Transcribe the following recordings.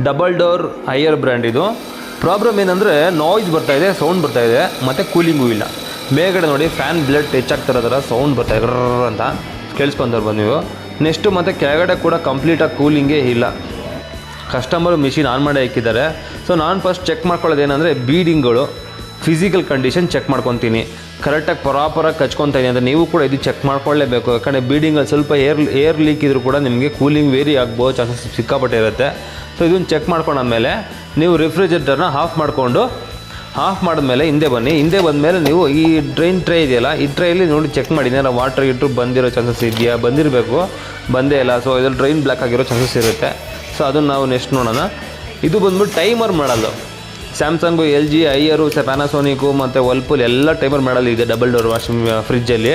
Double door higher brand ಇದು. Problem ಏನಂದರೆ noise ಬರ್ತಾಯಿದೆ, ಸೌಂಡ್ ಬರ್ತಾಯಿದೆ, ಮತ್ತು ಕೂಲಿಂಗೂ ಇಲ್ಲ. ಮೇಲ್ಗಡೆ ನೋಡಿ ಫ್ಯಾನ್ ಬ್ಲೇಡ್ ಟಚ್ ಆಗ್ತಿರೋ ಥರ ಸೌಂಡ್ ಬರ್ತಾಯಿದೆ ಅಂತ ಕೇಳಿಸ್ಕೊಂತರ್ಬೋದು ನೀವು. ನೆಕ್ಸ್ಟು ಮತ್ತು ಕೆಳಗಡೆ ಕೂಡ ಕಂಪ್ಲೀಟಾಗಿ ಕೂಲಿಂಗೇ ಇಲ್ಲ. ಕಸ್ಟಮರು ಮಿಷಿನ್ ಆನ್ ಮಾಡಿ ಹಾಕಿದ್ದಾರೆ. ಸೊ ನಾನು ಫಸ್ಟ್ ಚೆಕ್ ಮಾಡ್ಕೊಳ್ಳೋದು ಏನಂದರೆ ಬೀಡಿಂಗ್ಗಳು ಫಿಸಿಕಲ್ ಕಂಡೀಷನ್ ಚೆಕ್ ಮಾಡ್ಕೊತೀನಿ. ಕರೆಕ್ಟಾಗಿ ಪ್ರಾಪರಾಗಿ ಕಚ್ಕೊತೀನಿ ಅಂದರೆ ನೀವು ಕೂಡ ಇದು ಚೆಕ್ ಮಾಡ್ಕೊಳ್ಳೇಬೇಕು. ಯಾಕಂದರೆ ಬೀಡಿಂಗಲ್ಲಿ ಸ್ವಲ್ಪ ಏರ್ ಲೀಕ್ ಇದ್ರೂ ಕೂಡ ನಿಮಗೆ ಕೂಲಿಂಗ್ ವೇರಿ ಆಗ್ಬೋದು, ಚಾನ್ಸಸ್ ಸಿಕ್ಕಾಪಟ್ಟೆ ಇರುತ್ತೆ. ಸೊ ಇದನ್ನು ಚೆಕ್ ಮಾಡ್ಕೊಂಡಾದ್ಮೇಲೆ ನೀವು ರೆಫ್ರಿಜರೇಟರ್ನ ಆಫ್ ಮಾಡಿದ್ಮೇಲೆ ಹಿಂದೆ ಬಂದಮೇಲೆ ನೀವು ಈ ಡ್ರೈನ್ ಟ್ರೇ ಇದೆಯಲ್ಲ, ಈ ಟ್ರೈಯಲ್ಲಿ ನೋಡಿ ಚೆಕ್ ಮಾಡಿ ಏನಾರು ವಾಟರ್ ಇಟ್ಟು ಬಂದಿರೋ ಚಾನ್ಸಸ್ ಇದೆಯಾ, ಬಂದಿರಬೇಕು, ಬಂದೇ ಇಲ್ಲ. ಸೊ ಇದ್ರಲ್ಲಿ ಡ್ರೈನ್ ಬ್ಲಾಕ್ ಆಗಿರೋ ಚಾನ್ಸಸ್ ಇರುತ್ತೆ. ಸೊ ಅದನ್ನು ನಾವು ನೆಕ್ಸ್ಟ್ ನೋಡೋಣ. ಇದು ಬಂದ್ಬಿಟ್ಟು ಟೈಮರ್ ಮಾಡಲು ಸ್ಯಾಮ್ಸಂಗು, ಎಲ್ ಜಿ, ಐಯರು, ಪ್ಯಾನಾಸೋನಿಕು ಮತ್ತು ವರ್ಲ್ಪೂಲ್ ಎಲ್ಲ ಟೈಮರ್ ಮಾಡಲ್ ಇದೆ ಡಬಲ್ ಡೋರ್ ವಾಷಿಂಗ್ ಫ್ರಿಜ್ಜಲ್ಲಿ.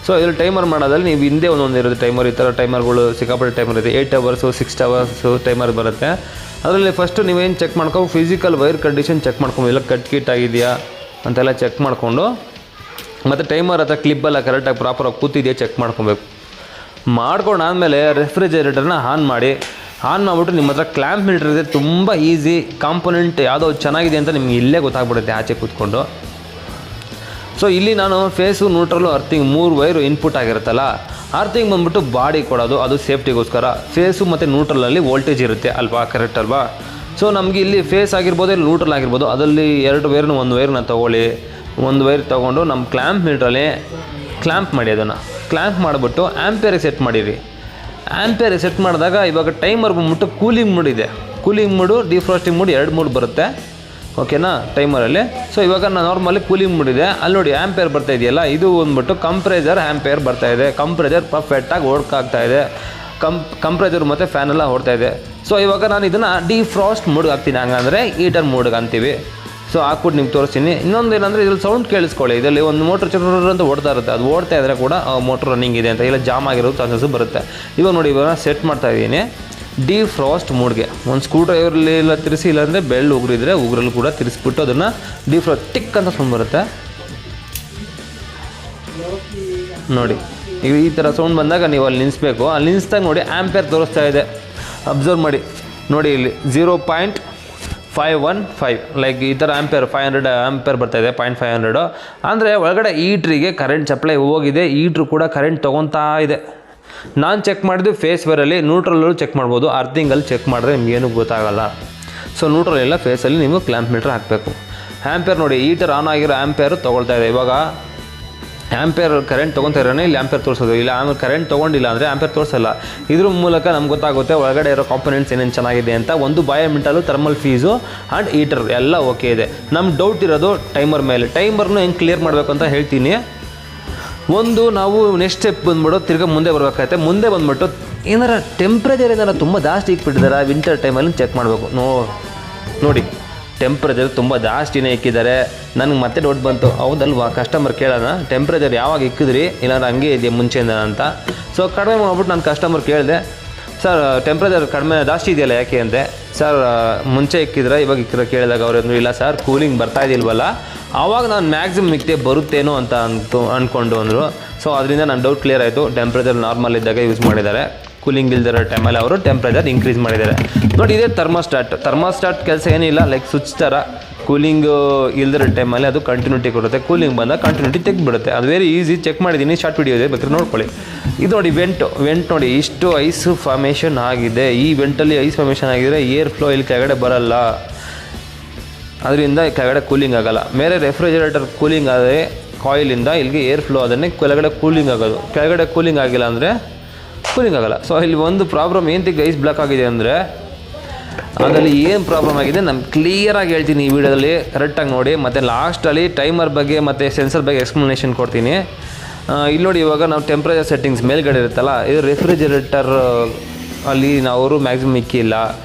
ಸೊ ಇದ್ರಲ್ಲಿ ಟೈಮರ್ ಮಾಡೋದಲ್ಲಿ ನೀವು ಹಿಂದೆ ಒಂದೊಂದು ಇರುತ್ತೆ ಟೈಮರ್. ಈ ಥರ ಟೈಮರ್ಗಳು ಸಿಕ್ಕಾಪಟ್ಟೆ ಟೈಮರ್ ಇದೆ. 8 ಅವರ್ಸು 6 ಅವರ್ಸು ಟೈಮರ್ ಬರುತ್ತೆ. ಅದರಲ್ಲಿ ಫಸ್ಟು ನೀವೇನು ಚೆಕ್ ಮಾಡ್ಕೊಂಡು ಫಿಸಿಕಲ್ ವೈರ್ ಕಂಡೀಷನ್ ಚೆಕ್ ಮಾಡ್ಕೊಂಡು ಎಲ್ಲ ಕಟ್ ಆಗಿದೆಯಾ ಅಂತೆಲ್ಲ ಚೆಕ್ ಮಾಡಿಕೊಂಡು, ಮತ್ತು ಟೈಮರ್ ಅಥವಾ ಕ್ಲಿಪ್ಪೆಲ್ಲ ಕರೆಕ್ಟಾಗಿ ಪ್ರಾಪರಾಗಿ ಕೂತಿದೆಯಾ ಚೆಕ್ ಮಾಡ್ಕೊಬೇಕು. ಮಾಡ್ಕೊಂಡಾದಮೇಲೆ ರೆಫ್ರಿಜರೇಟರ್ನ ಆನ್ ಮಾಡಿಬಿಟ್ಟು ನಿಮ್ಮ ಹತ್ರ ಕ್ಲ್ಯಾಂಪ್ ಮೀಟರ್ ಇದೆ. ತುಂಬ ಈಸಿ ಕಾಂಪೊನೆಂಟ್ ಯಾವುದೋ ಚೆನ್ನಾಗಿದೆ ಅಂತ ನಿಮ್ಗೆ ಇಲ್ಲೇ ಗೊತ್ತಾಗ್ಬಿಡುತ್ತೆ ಆಚೆ ಕೂತ್ಕೊಂಡು. ಸೊ ಇಲ್ಲಿ ನಾನು phase, neutral, earthing 3 wire input ಆಗಿರುತ್ತಲ್ಲ. ಅರ್ಥಿಂಗ್ ಬಂದ್ಬಿಟ್ಟು ಬಾಡಿ ಕೊಡೋದು, ಅದು ಸೇಫ್ಟಿಗೋಸ್ಕರ. ಫೇಸು ಮತ್ತು ನ್ಯೂಟ್ರಲಲ್ಲಿ ವೋಲ್ಟೇಜ್ ಇರುತ್ತೆ ಅಲ್ವಾ, ಕರೆಕ್ಟ್ ಅಲ್ವಾ. ಸೊ ನಮಗೆ ಇಲ್ಲಿ ಫೇಸ್ ಆಗಿರ್ಬೋದು, ಇಲ್ಲಿ ನ್ಯೂಟ್ರಲ್ ಆಗಿರ್ಬೋದು, ಅದರಲ್ಲಿ 2 ವೈರ್ನ 1 ವೈರ್ನ ತೊಗೊಳ್ಳಿ. 1 ವೈರ್ ತೊಗೊಂಡು ನಮ್ಮ ಕ್ಲ್ಯಾಂಪ್ ಮೀಟ್ರಲ್ಲಿ ಕ್ಲ್ಯಾಂಪ್ ಮಾಡಿ, ಅದನ್ನು ಕ್ಲ್ಯಾಂಪ್ ಮಾಡಿಬಿಟ್ಟು ಆ್ಯಂಪೇರಿಗೆ ಸೆಟ್ ಮಾಡಿರಿ. ಆ್ಯಂಪೇರಿಗೆ ಸೆಟ್ ಮಾಡಿದಾಗ ಇವಾಗ ಟೈಮರ್ ಬಂದ್ಬಿಟ್ಟು ಕೂಲಿಂಗ್ ಮೂಡ್ ಇದೆ. ಕೂಲಿಂಗ್ ಮೂಡು, ಡಿಫ್ರಾಸ್ಟಿಂಗ್ ಮೂಡ್ 2 ಮೂಡ್ ಬರುತ್ತೆ, ಓಕೆನಾ, ಟೈಮರಲ್ಲಿ. ಸೊ ಇವಾಗ ನಾನು ನಾರ್ಮಲಿ ಕೂಲಿಂಗ್ ಮೂಡಿದೆ. ಅಲ್ಲಿ ನೋಡಿ ಆ್ಯಂಪೇರ್ ಬರ್ತಾ ಇದೆಯಲ್ಲ, ಇದು ಬಂದ್ಬಿಟ್ಟು ಕಂಪ್ರೆಸರ್ ಆ್ಯಂಪೇರ್ ಬರ್ತಾಯಿದೆ. ಕಂಪ್ರೆಸರ್ ಪರ್ಫೆಕ್ಟಾಗಿ ಓಡ್ಕಾಗ್ತಾಯಿದೆ. ಕಂಪ್ರೆಸರ್ ಮತ್ತು ಫ್ಯಾನೆಲ್ಲ ಓಡ್ತಾಯಿದೆ. ಸೊ ಇವಾಗ ನಾನು ಇದನ್ನು ಡಿಫ್ರಾಸ್ಟ್ ಮೂಡ್ಗೆ ಹಾಕ್ತೀನಿ, ಹಂಗಂದರೆ ಹೀಟರ್ ಮೂಡ್ಗೆ ಅಂತೀವಿ. ಸೊ ಹಾಕ್ಬಿಟ್ಟು ನಿಮ್ಗೆ ತೋರಿಸ್ತೀನಿ. ಇನ್ನೊಂದು ಏನಂದರೆ ಇದ್ರಲ್ಲಿ ಸೌಂಡ್ ಕೇಳಿಸ್ಕೊಳ್ಳಿ. ಇದರಲ್ಲಿ ಒಂದು ಮೋಟ್ರ್ ಚಕ್ರ ಅಂತ ಓಡ್ತಾ ಇರುತ್ತೆ, ಅದು ಓಡ್ತಾ ಇದ್ದರೆ ಕೂಡ ಮೋಟ್ರ್ ರನ್ನಿಂಗ್ ಇದೆ ಅಂತ, ಇಲ್ಲ ಜಾಮ್ ಆಗಿರೋದು ಚಾನ್ಸಸ್ಸು ಬರುತ್ತೆ. ಇವಾಗ ನೋಡಿ, ಇವಾಗ ಸೆಟ್ ಮಾಡ್ತಾಯಿದ್ದೀನಿ ಡಿಫ್ರಾಸ್ಟ್ ಮೂಡ್ಗೆ. ಒಂದು ಸ್ಕ್ರೂ ಡ್ರೈವರಲ್ಲಿ ಇಲ್ಲ ತಿರ್ಸಿ, ಇಲ್ಲಾಂದರೆ ಬೆಳ್ಳು ಉಗುರಿದ್ರೆ ಉಗುರಲ್ಲಿ ಕೂಡ ತಿರ್ಸ್ಬಿಟ್ಟು ಅದನ್ನು ಡಿಫ್ರಾಸ್ಟ್ ಟಿಕ್ ಅಂತ ಸೌಂಡ್ ಬರುತ್ತೆ ನೋಡಿ. ಈಗ ಈ ಥರ ಸೌಂಡ್ ಬಂದಾಗ ನೀವು ಅಲ್ಲಿ ನಿಲ್ಲಿಸ್ಬೇಕು. ಅಲ್ಲಿ ನಿಲ್ಲಿಸ್ದಾಗ ನೋಡಿ ಆ್ಯಂಪೇರ್ ತೋರಿಸ್ತಾ ಇದೆ, ಅಬ್ಸರ್ವ್ ಮಾಡಿ ನೋಡಿ. ಇಲ್ಲಿ 0.515 ಲೈಕ್ ಈ ಥರ ಆ್ಯಂಪೇರ್ 500 ಆ್ಯಂಪೇರ್ ಬರ್ತಾಯಿದೆ. 0.500 ಅಂದರೆ ಒಳಗಡೆ ಈಟ್ರಿಗೆ ಕರೆಂಟ್ ಸಪ್ಲೈ ಹೋಗಿದೆ. ಈಟ್ರು ಕೂಡ ಕರೆಂಟ್ ತೊಗೊತಾ ಇದೆ. ನಾನು ಚೆಕ್ ಮಾಡಿದ್ದು ಫೇಸ್ ವೇರಲ್ಲಿ, ನ್ಯೂಟ್ರಲ್ಲೂ ಚೆಕ್ ಮಾಡ್ಬೋದು. ಅರ್ಥಿಂಗಲ್ಲಿ ಚೆಕ್ ಮಾಡಿದ್ರೆ ನಿಮಗೇನು ಗೊತ್ತಾಗಲ್ಲ. ಸೊ ನ್ಯೂಟ್ರಲ್ ಇಲ್ಲ, ಫೇಸಲ್ಲಿ ನೀವು ಕ್ಲ್ಯಾಂಪ್ ಮೀಟ್ರ್ ಹಾಕಬೇಕು. ಆ್ಯಂಪೇರ್ ನೋಡಿ, ಹೀಟರ್ ಆನ್ ಆಗಿರೋ ಆ್ಯಂಪೇರು ತೊಗೊಳ್ತಾ ಇದೆ. ಇವಾಗ ಆ್ಯಂಪೇರ್ ಕರೆಂಟ್ ತೊಗೊತಾ ಇರೋನೇ ಇಲ್ಲಿ ಆ್ಯಂಪೇರ್ ತೋರಿಸೋದು. ಇಲ್ಲ ಆಮೇಲೆ ಕರೆಂಟ್ ತೊಗೊಂಡಿಲ್ಲ ಅಂದರೆ ಆ್ಯಂಪೇರ್ ತೋರಿಸಲ್ಲ. ಇದ್ರ ಮೂಲಕ ನಮ್ಗೆ ಗೊತ್ತಾಗುತ್ತೆ ಒಳಗಡೆ ಇರೋ ಕಾಂಪೊನೆಂಟ್ಸ್ ಏನೇನು ಚೆನ್ನಾಗಿದೆ ಅಂತ. ಒಂದು ಬಯೋಮೆಂಟಲು, ಥರ್ಮಲ್ ಫೀಸು ಆ್ಯಂಡ್ ಹೀಟರ್ ಎಲ್ಲ ಓಕೆ ಇದೆ. ನಮ್ಗೆ ಡೌಟ್ ಇರೋದು ಟೈಮರ್ ಮೇಲೆ. ಟೈಮರ್ನು ಹೆಂಗೆ ಕ್ಲಿಯರ್ ಮಾಡಬೇಕು ಅಂತ ಹೇಳ್ತೀನಿ. ಒಂದು ನಾವು ನೆಕ್ಸ್ಟ್ ಸ್ಟೆಪ್ ಬಂದ್ಬಿಟ್ಟು ತಿರ್ಗಿ ಮುಂದೆ ಬರಬೇಕಾಗುತ್ತೆ. ಮುಂದೆ ಬಂದ್ಬಿಟ್ಟು ಏನಾರ ಟೆಂಪ್ರೇಚರ್ ಏನಾರ ತುಂಬ ಜಾಸ್ತಿ ಇಕ್ಬಿಟ್ಟಿದ್ದಾರೆ ವಿಂಟರ್ ಟೈಮಲ್ಲಿ ಚೆಕ್ ಮಾಡಬೇಕು. ನೋಡಿ ಟೆಂಪ್ರೇಚರ್ ತುಂಬ ಜಾಸ್ತಿನೇ ಇಕ್ಕಿದ್ದಾರೆ. ನನಗೆ ಮತ್ತೆ ಡೌಟ್ ಬಂತು, ಹೌದಲ್ವಾ, ಕಸ್ಟಮರ್ ಕೇಳೋಣ ಟೆಂಪ್ರೇಚರ್ ಯಾವಾಗ ಇಕ್ಕಿದ್ರಿ, ಇಲ್ಲಾಂದ್ರೆ ಹಂಗೆ ಇದೆಯಾ ಮುಂಚೆಯಿಂದ ಅಂತ. ಸೊ ಕಡಿಮೆ ಮಾಡ್ಬಿಟ್ಟು ನಾನು ಕಸ್ಟಮರ್ ಕೇಳಿದೆ, ಸರ್ ಟೆಂಪ್ರೇಚರ್ ಕಡಿಮೆ ಜಾಸ್ತಿ ಇದೆಯಲ್ಲ ಯಾಕೆ ಅಂತೆ. ಸರ್ ಮುಂಚೆ ಇಕ್ಕಿದ್ರೆ ಇವಾಗ ಇಕ್ಕಿದ್ರೆ ಕೇಳಿದಾಗ ಅವರು ಇಲ್ಲ ಸರ್ ಕೂಲಿಂಗ್ ಬರ್ತಾ ಇದೆಯಲ್ವಲ್ಲ, ಆವಾಗ ನಾನು ಮ್ಯಾಕ್ಸಿಮಮ್ ಇಕ್ತೆ ಬರುತ್ತೇನೋ ಅಂತ ಅಂದ್ಕೊಂಡು ಅಂದರು. ಸೊ ಅದರಿಂದ ನನ್ನ ಡೌಟ್ ಕ್ಲಿಯರ್ ಆಯಿತು. ಟೆಂಪ್ರೇಚರ್ ನಾರ್ಮಲ್ ಇದ್ದಾಗ ಯೂಸ್ ಮಾಡಿದ್ದಾರೆ, ಕೂಲಿಂಗ್ ಇಲ್ದಿರೋ ಟೈಮಲ್ಲಿ ಅವರು ಟೆಂಪ್ರೇಚರ್ ಇನ್ಕ್ರೀಸ್ ಮಾಡಿದ್ದಾರೆ. ನೋಡಿ ಇದೇ ಥರ್ಮಾಸ್ಟಾಟ್ ಕೆಲಸ ಏನಿಲ್ಲ, ಲೈಕ್ ಸ್ವಿಚ್ ಥರ. ಕೂಲಿಂಗು ಇಲ್ದಿರೋ ಟೈಮಲ್ಲಿ ಅದು ಕಂಟಿನ್ಯೂಟಿ ಕೊಡುತ್ತೆ, ಕೂಲಿಂಗ್ ಬಂದಾಗ ಕಂಟಿನ್ಯೂಟಿ ತೆಗೆದುಬಿಡುತ್ತೆ. ಅದು ವೆರಿ ಈಸಿ, ಚೆಕ್ ಮಾಡಿದ್ದೀನಿ, ಶಾರ್ಟ್ ವಿಡಿಯೋ ಇದೆ, ಬೇಕಾದ್ರೆ ನೋಡ್ಕೊಳ್ಳಿ. ಇದು ನೋಡಿ ವೆಂಟ್ ನೋಡಿ, ಇಷ್ಟು ಐಸ್ ಫಾರ್ಮೇಷನ್ ಆಗಿದೆ. ಈ ವೆಂಟಲ್ಲಿ ಐಸ್ ಫಾರ್ಮೇಷನ್ ಆಗಿದ್ರೆ ಏರ್ ಫ್ಲೋ ಇಲ್ಲಿ ಕೆಳಗಡೆ ಬರಲ್ಲ, ಅದರಿಂದ ಕೆಳಗಡೆ ಕೂಲಿಂಗ್ ಆಗೋಲ್ಲ. ಮೇಲೆ ರೆಫ್ರಿಜರೇಟರ್ ಕೂಲಿಂಗ್ ಆದರೆ ಕಾಯಿಲಿಂದ ಇಲ್ಲಿಗೆ ಏರ್ ಫ್ಲೋ ಅದನ್ನೇ ಕೆಳಗಡೆ ಕೂಲಿಂಗ್ ಆಗೋದು. ಕೆಳಗಡೆ ಕೂಲಿಂಗ್ ಆಗಿಲ್ಲ ಅಂದರೆ ಕೂಲಿಂಗ್ ಆಗೋಲ್ಲ. ಸೊ ಇಲ್ಲಿ ಒಂದು ಪ್ರಾಬ್ಲಮ್ ಏನಂತ ಐಸ್ ಬ್ಲಾಕ್ ಆಗಿದೆ ಅಂದರೆ ಅದರಲ್ಲಿ ಏನು ಪ್ರಾಬ್ಲಮ್ ಆಗಿದೆ ನಾನು ಕ್ಲಿಯರಾಗಿ ಹೇಳ್ತೀನಿ ಈ ವಿಡಿಯೋದಲ್ಲಿ, ಕರೆಕ್ಟಾಗಿ ನೋಡಿ. ಮತ್ತು ಲಾಸ್ಟಲ್ಲಿ ಟೈಮರ್ ಬಗ್ಗೆ ಮತ್ತು ಸೆನ್ಸರ್ ಬಗ್ಗೆ ಎಕ್ಸ್ಪ್ಲನೇಷನ್ ಕೊಡ್ತೀನಿ. ಇಲ್ಲಿ ನೋಡಿ, ಇವಾಗ ನಾವು ಟೆಂಪ್ರೇಚರ್ ಸೆಟ್ಟಿಂಗ್ಸ್ ಮೇಲ್ಗಡೆ ಇರುತ್ತಲ್ಲ, ಇದು ರೆಫ್ರಿಜರೇಟರ್ ಅಲ್ಲಿ ನಾವು ಮ್ಯಾಕ್ಸಿಮಮ್ ಇಕ್ಕಿಲ್ಲ,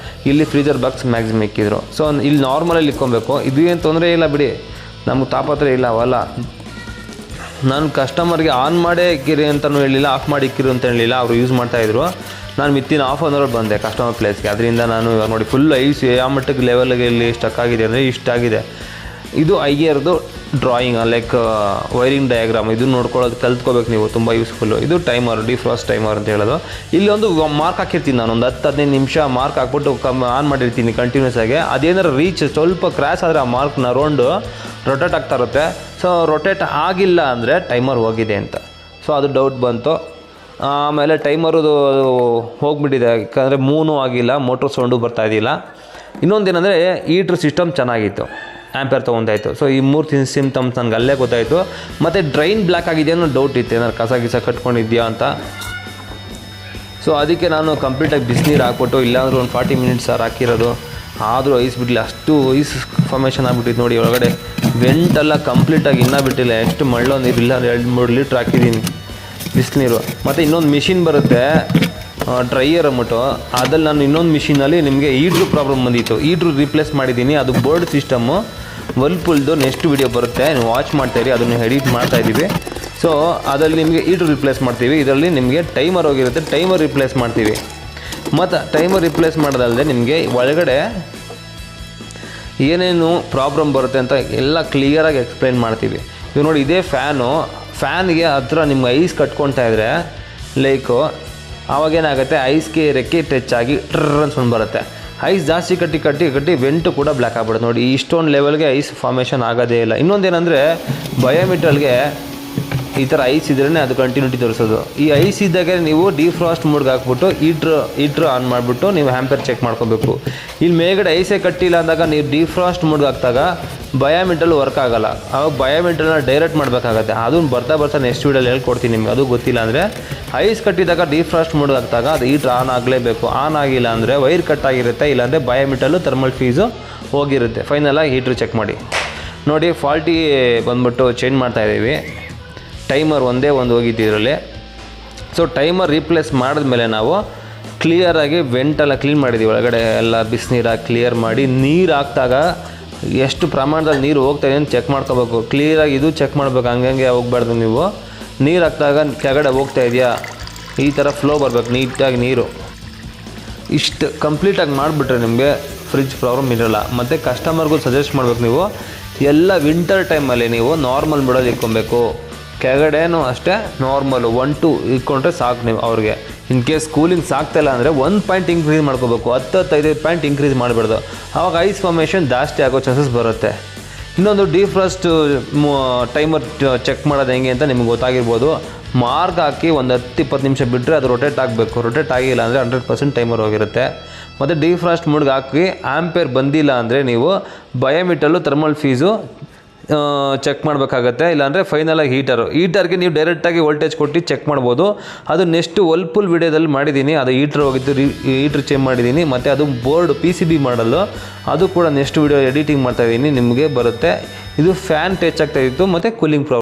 ಇಲ್ಲಿ ಫ್ರೀಜರ್ ಬಾಕ್ಸ್ ಮ್ಯಾಕ್ಸಿಮಮ್ ಇಕ್ಕಿದ್ರು. ಸೊ ಇಲ್ಲಿ ನಾರ್ಮಲಲ್ಲಿ ಇಕ್ಕೊಬೇಕು. ಇದು ಏನು ತೊಂದರೆ ಇಲ್ಲ ಬಿಡಿ, ನಮ್ಗೆ ತಾಪತ್ರ ಇಲ್ಲ ಅವಲ್ಲ. ನಾನು ಕಸ್ಟಮರ್ಗೆ ಆನ್ ಮಾಡೇ ಇಕ್ಕಿರಿ ಅಂತಲೂ ಹೇಳಿಲ್ಲ, ಆಫ್ ಮಾಡಿ ಇಕ್ಕಿರಿ ಅಂತ ಹೇಳಿಲ್ಲ, ಅವರು ಯೂಸ್ ಮಾಡ್ತಾಯಿದ್ರು. ನಾನು ವಿತಿನ್ ಹಾಫ್ ಆನ್ ಅವರ್ ಬಂದೆ ಕಸ್ಟಮರ್ ಪ್ಲೇಸ್ಗೆ. ಅದರಿಂದ ನಾನು ಇವಾಗ ನೋಡಿ ಫುಲ್ ಐಸ್ ಯಾವ ಮಟ್ಟಕ್ಕೆ ಲೆವೆಲ್ಗೆ ಇಲ್ಲಿ ಸ್ಟಕ್ ಆಗಿದೆ ಅಂದರೆ ಇಷ್ಟಾಗಿದೆ. ಇದು ಐಯರ್ದು ಡ್ರಾಯಿಂಗ್ ಲೈಕ್ ವೈರಿಂಗ್ ಡಯಾಗ್ರಾಮ್, ಇದು ನೋಡ್ಕೊಳ್ಳೋದು ಕಲ್ತ್ಕೋಬೇಕು ನೀವು, ತುಂಬ ಯೂಸ್ಫುಲ್ಲು. ಇದು ಟೈಮರ್, ಡಿಫ್ರಾಸ್ಟ್ ಟೈಮರ್ ಅಂತ ಹೇಳೋದು. ಇಲ್ಲಿ ಒಂದು ಮಾರ್ಕ್ ಹಾಕಿರ್ತೀನಿ ನಾನು, ಒಂದು 10-15 ನಿಮಿಷ ಮಾರ್ಕ್ ಹಾಕ್ಬಿಟ್ಟು ಆನ್ ಮಾಡಿರ್ತೀನಿ ಕಂಟಿನ್ಯೂಸ್ ಆಗಿ. ಅದೇನಾದ್ರು ರೀಚ್ ಸ್ವಲ್ಪ ಕ್ರ್ಯಾಶ್ ಆದರೆ ಆ ಮಾರ್ಕ್ನ ರೌಂಡು ರೊಟೇಟ್ ಆಗ್ತಾ ಇರುತ್ತೆ. ಸೊ ರೊಟೇಟ್ ಆಗಿಲ್ಲ ಅಂದರೆ ಟೈಮರ್ ಹೋಗಿದೆ ಅಂತ. ಸೊ ಅದು ಡೌಟ್ ಬಂತು. ಆಮೇಲೆ ಟೈಮರು ಹೋಗ್ಬಿಟ್ಟಿದೆ, ಯಾಕಂದರೆ ಮೂನೂ ಆಗಿಲ್ಲ, ಮೋಟ್ರ್ ಸೌಂಡು ಬರ್ತಾಯಿದ್ದಿಲ್ಲ. ಇನ್ನೊಂದೇನೆಂದರೆ ಹೀಟ್ರ್ ಸಿಸ್ಟಮ್ ಚೆನ್ನಾಗಿತ್ತು, ಆ್ಯಂಪೇರ್ ತೊಗೊಂಡಾಯಿತು. ಸೊ ಈ 3 ಸಿಮ್ಟಮ್ಸ್ ನನಗೆ ಅಲ್ಲೇ ಗೊತ್ತಾಯಿತು. ಮತ್ತು ಡ್ರೈನ್ ಬ್ಲ್ಯಾಕ್ ಆಗಿದೆ ಅನ್ನೋ ಡೌಟ್ ಇತ್ತು, ಏನಾದ್ರು ಕಸ ಕಟ್ಕೊಂಡಿದ್ಯಾ ಅಂತ. ಸೊ ಅದಕ್ಕೆ ನಾನು ಕಂಪ್ಲೀಟಾಗಿ ಬಿಸಿನೀರು ಹಾಕ್ಬಿಟ್ಟು, ಇಲ್ಲಾಂದ್ರೆ ಒಂದು 40 ಮಿನಿಟ್ಸ್ ಹಾಕಿರೋದು, ಆದರೂ ಐಸ್ ಬಿಡಲಿ, ಅಷ್ಟು ಐಸ್ ಫಾರ್ಮೇಷನ್ ಆಗಿಬಿಟ್ಟಿತ್ತು ನೋಡಿ ಒಳಗಡೆ. ವೆಂಟೆಲ್ಲ ಕಂಪ್ಲೀಟಾಗಿ ಇನ್ನೂ ಬಿಟ್ಟಿಲ್ಲ, ಎಷ್ಟು ಮಳ್ಳೋ ನೀರಿಲ್ಲ, 2-3 ಲೀಟ್ರ್ ಹಾಕಿದ್ದೀನಿ ಬಿಸಿನೀರು. ಮತ್ತು ಇನ್ನೊಂದು ಮಿಷಿನ್ ಬರುತ್ತೆ ಡ್ರೈಯರ್ ಅಂದ್ಬಿಟ್ಟು, ಅದಲ್ಲಿ ನಾನು ಇನ್ನೊಂದು ಮಿಷಿನಲ್ಲಿ ನಿಮಗೆ ಹೀಟ್ರು ಪ್ರಾಬ್ಲಮ್ ಬಂದಿತ್ತು, ಹೀಟ್ರು ರೀಪ್ಲೇಸ್ ಮಾಡಿದ್ದೀನಿ. ಅದು ಬೋರ್ಡ್ ಸಿಸ್ಟಮ್ಮು ವರ್ಲ್ಪೂಲ್ದು ನೆಕ್ಸ್ಟ್ ವೀಡಿಯೋ ಬರುತ್ತೆ, ನೀವು ವಾಚ್ ಮಾಡ್ತಾಯಿರಿ, ಅದನ್ನು ಎಡಿಟ್ ಮಾಡ್ತಾಯಿದ್ದೀವಿ. ಸೊ ಅದರಲ್ಲಿ ನಿಮಗೆ ಹೀಟ್ರು ರಿಪ್ಲೇಸ್ ಮಾಡ್ತೀವಿ, ಇದರಲ್ಲಿ ನಿಮಗೆ ಟೈಮರ್ ಹೋಗಿರುತ್ತೆ, ಟೈಮರ್ ರಿಪ್ಲೇಸ್ ಮಾಡ್ತೀವಿ. ಮತ್ತು ಟೈಮರ್ ರಿಪ್ಲೇಸ್ ಮಾಡೋದಲ್ಲದೆ ನಿಮಗೆ ಒಳಗಡೆ ಏನೇನು ಪ್ರಾಬ್ಲಮ್ ಬರುತ್ತೆ ಅಂತ ಎಲ್ಲ ಕ್ಲಿಯರಾಗಿ ಎಕ್ಸ್ಪ್ಲೈನ್ ಮಾಡ್ತೀವಿ. ಈಗ ನೋಡಿ, ಇದೇ ಫ್ಯಾನ್ಗೆ ಹತ್ರ ನಿಮ್ಗೆ ಐಸ್ ಕಟ್ಕೊಳ್ತಾ ಇದ್ದರೆ ಲೈಕು ಆವಾಗೇನಾಗುತ್ತೆ, ಐಸ್ಗೆ ರೆಕ್ಕೆ ಟಚ್ ಆಗಿ ಟ್ರನ್ ಸೌಂಡ್ ಬರುತ್ತೆ. ಐಸ್ ಜಾಸ್ತಿ ಕಟ್ಟಿ ವೆಂಟು ಕೂಡ ಬ್ಲ್ಯಾಕ್ ಆಗ್ಬಿಡುತ್ತೆ ನೋಡಿ. ಇಷ್ಟೊಂದು ಲೆವೆಲ್ಗೆ ಐಸ್ ಫಾರ್ಮೇಷನ್ ಆಗೋದೇ ಇಲ್ಲ. ಇನ್ನೊಂದೇನೆಂದರೆ ಬಯೋಮೀಟ್ರಲ್ಗೆ ಈ ಥರ ಐಸ್ ಇದ್ರೇ ಅದು ಕಂಟಿನ್ಯೂಟಿ ತೋರಿಸೋದು. ಈ ಐಸ್ ಇದ್ದಾಗ ನೀವು ಡಿಫ್ರಾಸ್ಟ್ ಮೋಡ್ಗೆ ಹಾಕ್ಬಿಟ್ಟು ಹೀಟ್ರ್ ಆನ್ ಮಾಡಿಬಿಟ್ಟು ನೀವು ಆ್ಯಂಪೇರ್ ಚೆಕ್ ಮಾಡ್ಕೋಬೇಕು. ಇಲ್ಲಿ ಮೇಲ್ಗಡೆ ಐಸೇ ಕಟ್ಟಿಲ್ಲ ಅಂದಾಗ ನೀವು ಡಿಫ್ರಾಸ್ಟ್ ಮೋಡ್ಗೆ ಹಾಕಿದಾಗ ಬಯೋಮೀಟ್ರಲ್ಲಿ ವರ್ಕ್ ಆಗೋಲ್ಲ. ಆವಾಗ ಬಯೋಮೀಟ್ರನ್ನ ಡೈರೆಕ್ಟ್ ಮಾಡಬೇಕಾಗತ್ತೆ. ಅದನ್ನು ಬರ್ತಾ ನೆಕ್ಸ್ಟ್ ವೀಡಿಯೋಲ್ಲಿ ಹೇಳ್ಕೊಡ್ತೀನಿ ನಿಮಗೆ, ಅದು ಗೊತ್ತಿಲ್ಲ ಅಂದರೆ. ಐಸ್ ಕಟ್ಟಿದಾಗ ಡಿಫ್ರಾಸ್ಟ್ ಮೋಡ್ಗೆ ಹಾಕಿದಾಗ ಅದು ಹೀಟ್ರ್ ಆನ್ ಆಗಲೇಬೇಕು. ಆನ್ ಆಗಿಲ್ಲ ಅಂದರೆ ವೈರ್ ಕಟ್ ಆಗಿರುತ್ತೆ, ಇಲ್ಲಾಂದರೆ ಬಯೋಮೀಟ್ರಲ್ಲೂ ಥರ್ಮಲ್ ಫೀಸು ಹೋಗಿರುತ್ತೆ. ಫೈನಲಾಗಿ ಹೀಟ್ರ್ ಚೆಕ್ ಮಾಡಿ ನೋಡಿ. ಫಾಲ್ಟಿ ಬಂದ್ಬಿಟ್ಟು ಚೇಂಜ್ ಮಾಡ್ತಾಯಿದ್ದೀವಿ. ಟೈಮರ್ ಒಂದೇ ಒಂದು ಹೋಗಿತ್ತು ಇದರಲ್ಲಿ. ಸೊ ಟೈಮರ್ ರೀಪ್ಲೇಸ್ ಮಾಡಿದ್ಮೇಲೆ ನಾವು ಕ್ಲಿಯರಾಗಿ ವೆಂಟೆಲ್ಲ ಕ್ಲೀನ್ ಮಾಡಿದ್ದೀವಿ, ಒಳಗಡೆ ಎಲ್ಲ ಬಿಸಿನೀರಾಗಿ ಕ್ಲಿಯರ್ ಮಾಡಿ. ನೀರು ಹಾಕಿದಾಗ ಎಷ್ಟು ಪ್ರಮಾಣದಲ್ಲಿ ನೀರು ಹೋಗ್ತಾಯಿದೆ ಅಂತ ಚೆಕ್ ಮಾಡ್ಕೋಬೇಕು. ಕ್ಲಿಯರಾಗಿ ಇದು ಚೆಕ್ ಮಾಡಬೇಕು, ಹಂಗೆ ಹೋಗ್ಬಾರ್ದು. ನೀವು ನೀರು ಹಾಕಿದಾಗ ಕೆಳಗಡೆ ಹೋಗ್ತಾ ಇದೆಯಾ, ಈ ಥರ ಫ್ಲೋ ಬರಬೇಕು ನೀಟಾಗಿ ನೀರು. ಇಷ್ಟು ಕಂಪ್ಲೀಟಾಗಿ ಮಾಡಿಬಿಟ್ರೆ ನಿಮಗೆ ಫ್ರಿಜ್ ಪ್ರಾಬ್ಲಮ್ ಇರೋಲ್ಲ. ಮತ್ತು ಕಸ್ಟಮರ್ಗೂ ಸಜೆಸ್ಟ್ ಮಾಡಬೇಕು, ನೀವು ಎಲ್ಲ ವಿಂಟರ್ ಟೈಮಲ್ಲಿ ನೀವು ನಾರ್ಮಲ್ ಬಿಡೋದು ಇಟ್ಕೊಬೇಕು. ಕೆಳಗಡೆನೂ ಅಷ್ಟೇ ನಾರ್ಮಲು 1-2 ಇಟ್ಕೊಂಡ್ರೆ ಸಾಕು. ನೀವು ಅವ್ರಿಗೆ ಇನ್ ಕೇಸ್ ಕೂಲಿಂಗ್ ಸಾಕ್ತಾಯಿಲ್ಲ ಅಂದರೆ 1 ಪಾಯಿಂಟ್ ಇನ್ಕ್ರೀಸ್ ಮಾಡ್ಕೋಬೇಕು, 10-15 ಪಾಯಿಂಟ್ ಇನ್ಕ್ರೀಸ್ ಮಾಡಬಾರ್ದು. ಆವಾಗ ಐಸ್ ಫಾರ್ಮೇಷನ್ ಜಾಸ್ತಿ ಆಗೋ ಚಾನ್ಸಸ್ ಬರುತ್ತೆ. ಇನ್ನೊಂದು ಡಿಫ್ರಾಸ್ಟ್ ಟೈಮರ್ ಚೆಕ್ ಮಾಡೋದು ಹೆಂಗೆ ಅಂತ ನಿಮ್ಗೆ ಗೊತ್ತಾಗಿರ್ಬೋದು. ಮಾರ್ಕ್ ಹಾಕಿ ಒಂದು 10-20 ನಿಮಿಷ ಬಿಟ್ಟರೆ ಅದು ರೊಟೇಟ್ ಆಗಬೇಕು. ರೊಟೇಟ್ ಆಗಿಲ್ಲ ಅಂದರೆ 100% ಟೈಮರ್ ಹೋಗಿರುತ್ತೆ. ಮತ್ತು ಡಿಫ್ರಾಸ್ಟ್ ಮೋಡ್ಗೆ ಹಾಕಿ ಆ್ಯಂಪೇರ್ ಬಂದಿಲ್ಲ ಅಂದರೆ ನೀವು ಬಯೋಮೀಟ್ರಲ್ಲೂ ಥರ್ಮಲ್ ಫೀಸು ಚೆಕ್ ಮಾಡಬೇಕಾಗತ್ತೆ. ಇಲ್ಲಾಂದರೆ ಫೈನಲಾಗಿ ಹೀಟರ್ಗೆ ನೀವು ಡೈರೆಕ್ಟಾಗಿ ವೋಲ್ಟೇಜ್ ಕೊಟ್ಟು ಚೆಕ್ ಮಾಡ್ಬೋದು. ಅದು ನೆಕ್ಸ್ಟ್ ವರ್ಲ್ಪೂಲ್ ವಿಡಿಯೋದಲ್ಲಿ ಮಾಡಿದ್ದೀನಿ, ಅದು ಹೀಟ್ರ್ ಹೋಗಿದ್ದು, ಹೀಟ್ರ್ ಚೇಂಜ್ ಮಾಡಿದ್ದೀನಿ. ಮತ್ತು ಅದು ಬೋರ್ಡ್ PCB ಮಾಡಲು, ಅದು ಕೂಡ ನೆಕ್ಸ್ಟ್ ವಿಡಿಯೋ ಎಡಿಟಿಂಗ್ ಮಾಡ್ತಾಯಿದ್ದೀನಿ, ನಿಮಗೆ ಬರುತ್ತೆ. ಇದು ಫ್ಯಾನ್ ಟಚ್ ಆಗ್ತಾಯಿತ್ತು ಮತ್ತು ಕೂಲಿಂಗ್ ಪ್ರಾಬ್ಲಮ್.